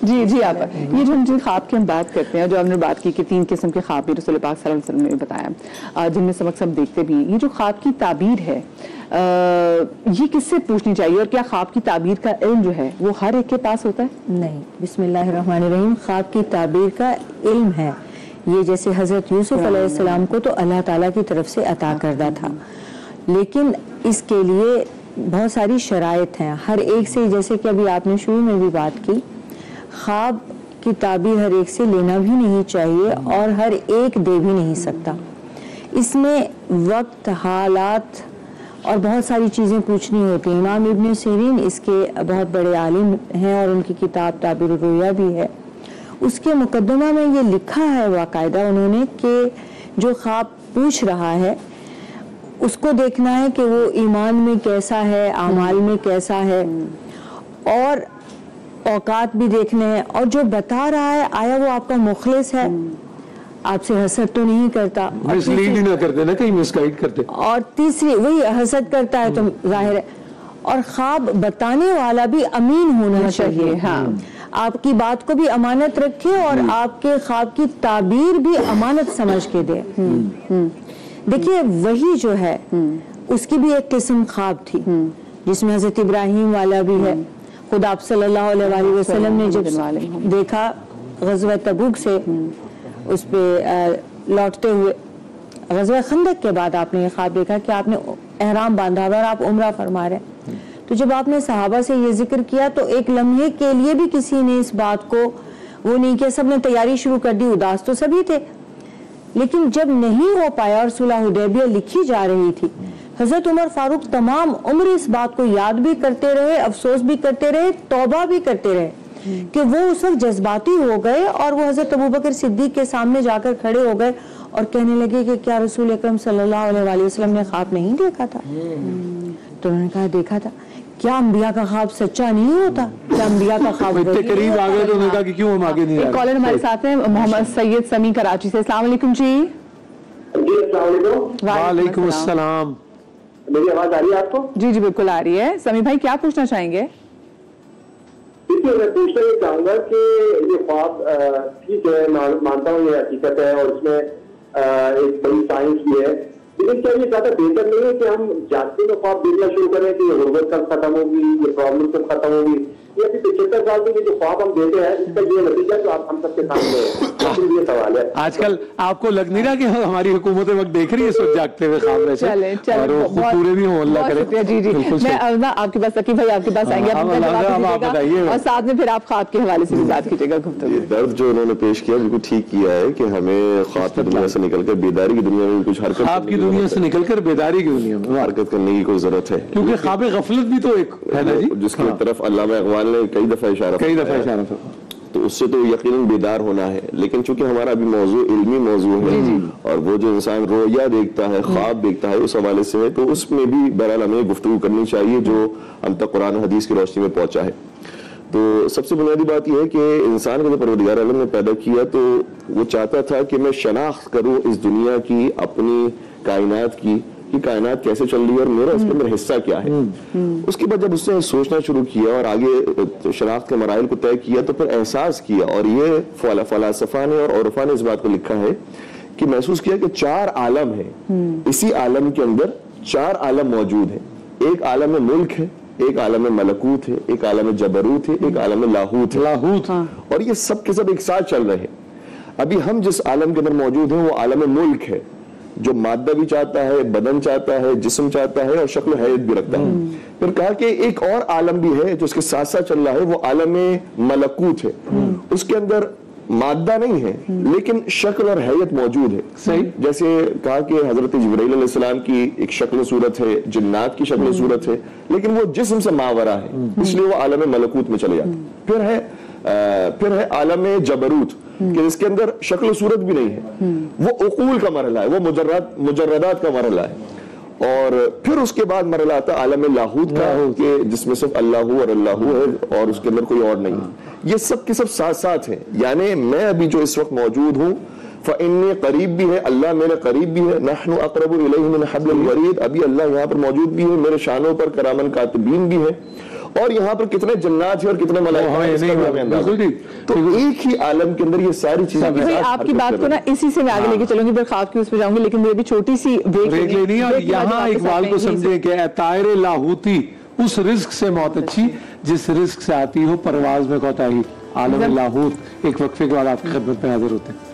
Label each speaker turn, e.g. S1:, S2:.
S1: جی جی آپ یہ جو جن خواب کی ہم بات کرتے ہیں، جو ہم نے بات کی کہ 3 قسم کے خواب بھی رسول پاک صلی اللہ علیہ وسلم نے بتایا، جن میں سب اکثر دیکھتے بھی، یہ جو خواب کی تعبیر ہے یہ کس سے پوچھنی چاہیے، اور کیا خواب کی تعبیر کا علم جو ہے وہ ہر ایک کے پاس ہوتا ہے؟
S2: نہیں، بسم اللہ الرحمن الرحیم، خواب کی تعبیر کا علم ہے یہ جیسے حضرت یوسف علیہ السلام کو تو اللہ تعالیٰ کی طرف سے عطا کردہ تھا، لیکن اس کے لیے بہت ساری شرائط ہیں ہر ایک سے، جیسے کہ ابھی آپ نے شروع میں بھی بات کی، خواب کی تعبیر ہر ایک سے لینا بھی نہیں چاہیے اور ہر ایک دے بھی نہیں سکتا، اس میں وقت، حالات اور بہت ساری چیزیں پوچھنی ہوتی ہیں۔ امام ابن سیرین اس کے بہت بڑے عالم ہیں اور ان کی کتاب تعبیر الرؤیا بھی ہے، اس کے مقدمہ میں یہ لکھا ہے باقاعدہ انہوں نے کہ جو خواب پوچھ رہا ہے اس کو دیکھنا ہے کہ وہ ایمان میں کیسا ہے، اعمال میں کیسا ہے، اور اوقات بھی دیکھنے ہیں، اور جو بتا رہا ہے آیا وہ آپ کا مخلص ہے، آپ سے حسد تو نہیں کرتا،
S3: مسلیڈ نہ کرتے نا، کہیں مس گائیڈ کرتے، اور
S2: تیسری وہی حسد کرتا ہے تو ظاہر ہے، اور خواب بتانے والا بھی امین ہونا چاہیے، ہاں آپ کی بات کو بھی امانت رکھے اور آپ کے خواب کی تعبیر بھی امانت سمجھ کے دے۔ دیکھیے وہی جو ہے اس کی بھی ایک قسم خواب تھی جس میں حضرت ابراہیم والا بھی ہے، خود آپ صلی اللہ علیہ وسلم نے جب دیکھا غزوہ تبوک سے اس پہ لوٹتے ہوئے، غزوہ خندق کے بعد آپ نے یہ خواب دیکھا کہ آپ نے احرام باندھا ہوا اور آپ عمرہ فرما رہے ہیں، تو جب آپ نے صحابہ سے یہ ذکر کیا تو ایک لمحے کے لیے بھی کسی نے اس بات کو وہ نہیں کیا، سب نے تیاری شروع کر دی، اداس تو سبھی تھے، لیکن جب نہیں ہو پایا اور صلح حدیبیہ لکھی جا رہی تھی، حضرت عمر فاروق تمام عمر اس بات کو یاد بھی کرتے رہے، افسوس بھی کرتے رہے، توبہ بھی کرتے رہے کہ وہ اس وقت جذباتی ہو گئے اور وہ حضرت ابوبکر صدیق کے سامنے جا کر کھڑے ہو گئے اور کہنے لگے کہ کیا رسول اکرم صلی اللہ علیہ وسلم نے خواب نہیں دیکھا تھا؟ تو انہوں نے کہا دیکھا تھا۔ کیا انبیاء کا خواب سچا نہیں ہوتا؟ کیا انبیاء کا خواب
S3: اتنے قریب آگئے تو انہوں نے کہا کہ کیوں ہم آگے نہیں آگے؟
S1: ایک کالر ہمارے ساتھ ہیں محمد سید سمی کراچی سے، السلام علیکم جی۔
S4: جی السلام علیکم۔
S3: وعلیکم السلام۔
S4: میری آواز آ رہی ہے آپ کو؟
S1: جی جی بالکل آ رہی ہے، سمی بھائی کیا پوچھنا چاہیں گے؟
S4: دیکھیے میں پوچھنا یہ چاہوں گا کہ یہ خواب ٹھیک ہے، مانتا ہوں یہ حقیقت ہے اور اس میں ایک بڑی سائنس بھی ہے، لیکن کیا یہ زیادہ بہتر نہیں ہے کہ ہم جاگتے میں خواب دیکھنا شروع کریں کہ یہ غربت کب ختم ہوگی، یہ پرابلم کب ختم ہوگی، یہ ابھی 75 سال کے جو خواب ہم دیتے ہیں اس کا یہ نتیجہ جو ہم سب کے سامنے ہے، یہ سوال ہے۔ آج
S3: کل آپ کو لگ نہیں رہا کہ ہماری حکومت وقت دیکھ رہی ہے سب جاگتے ہوئے خواب ویسے، اور وہ پورے بھی ہوں، اللہ کرے۔
S1: جی جی میں آپ کے پاس ثقیف بھائی آپ کے پاس آئیں گے، اور ساتھ میں پھر آپ خواب کے حوالے سے بھی بات کیجیے گا۔
S5: یہ درد جو انہوں نے پیش کیا بالکل ٹھیک کیا ہے کہ ہمیں خواب کی دنیا سے نکل کر بیداری کی دنیا میں کچھ حرکت،
S3: خواب کی دنیا سے نکل کر بیداری کی دنیا میں
S5: حرکت کرنے کی کوئی ضرورت ہے،
S3: کیونکہ خواب غفلت بھی تو ایک ہے نا جی،
S5: جس کی طرف علامہ اقبال نے کئی دفعہ اشارہ تو اس سے تو یقیناً بیدار ہونا ہے، لیکن چونکہ ہمارا ابھی موضوع علمی موضوع ہے اور وہ جو انسان رویا دیکھتا ہے، خواب دیکھتا ہے، اس حوالے سے ہے تو اس میں بھی بہرحال ہمیں گفتگو کرنی چاہیے جو ہم تک قرآن حدیث کی روشنی میں پہنچا ہے۔ تو سب سے بنیادی بات یہ ہے کہ انسان کو جو پروردگار عالم نے پیدا کیا تو وہ چاہتا تھا کہ میں شناخت کروں اس دنیا کی، اپنی کائنات کی، کہ کائنات کیسے چل رہی ہے اور میرا اس کے اندر حصہ کیا ہے۔ اس کے بعد جب اس نے سوچنا شروع کیا اور آگے شناخت کے مراحل کو طے کیا تو پھر احساس کیا، اور یہ فلاسفہ نے اور عرفا نے اس بات کو لکھا ہے کہ محسوس کیا کہ 4 عالم ہیں، اسی عالم کے اندر 4 عالم موجود ہیں، ایک عالم ملک ہے، ایک عالم ملکوت ہے، ایک عالم جبروت ہے، ایک عالم لاہوت ہے، اور یہ سب کے سب ایک ساتھ چل رہے ہیں۔ ابھی ہم جس عالم کے اندر موجود ہیں وہ عالم ملک ہے، جو مادہ بھی چاہتا ہے، بدن چاہتا ہے، جسم چاہتا ہے اور شکل و حیت بھی رکھتا ہے۔ پھر کہا کہ ایک اور عالم بھی ہے جو اس کے ساتھ ساتھ چل رہا ہے، وہ عالم ملکوت ہے، اس کے اندر مادہ نہیں ہے لیکن شکل اور حیت موجود ہے۔ صحیح، جیسے کہا کہ حضرت جبرائیل علیہ السلام کی ایک شکل و صورت ہے، جنات کی شکل و صورت ہے، لیکن وہ جسم سے ماورا ہے، اس لیے وہ عالم ملکوت میں چلے جاتے۔ پھر ہے عالم جبروت کہ اس کے اندر شکل و صورت بھی نہیں ہے، وہ عقول کا مرحلہ ہے، وہ مجردات کا مرحلہ ہے، اور پھر اس کے بعد مرحلہ آتا ہے عالم لاہوت کا کہ جس میں صرف اللہ اور اللہ ہے اور اس کے اندر کوئی اور نہیں ہے۔ یہ سب کے سب ساتھ ساتھ ہیں، یعنی میں ابھی جو اس وقت موجود ہوں فَإِنِّي قریب بھی ہے، اللہ میرے قریب بھی ہے، نَحْنُ أَقْرَبُ إِلَيْهِ مِنْ حَبْلِ الْوَرِيدِ، ابھی اللہ یہاں پر موجود بھی ہے، میرے شانوں پر کرامن کاتبین بھی ہے، اور یہاں پر کتنے جنات ہیں اور کتنے ملائکہ، تو ایک ہی عالم کے اندر یہ ساری چیزیں.
S1: آپ کی بات کو نا اسی سے میں آگے لے کے چلوں گی، پھر خواب کی اس پہ جاؤں گی، لیکن میری بھی چھوٹی سی بریک لینی ہے. اور
S3: یہاں اقبال کو سمجھے کہ اے طائر لاہوتی اس رزق سے موت اچھی جس رزق سے آتی ہو پرواز میں کوتاہی. عالم لاہوت ایک وقفے کے بعد آپ کی خدمت میں حاضر ہوتے ہیں.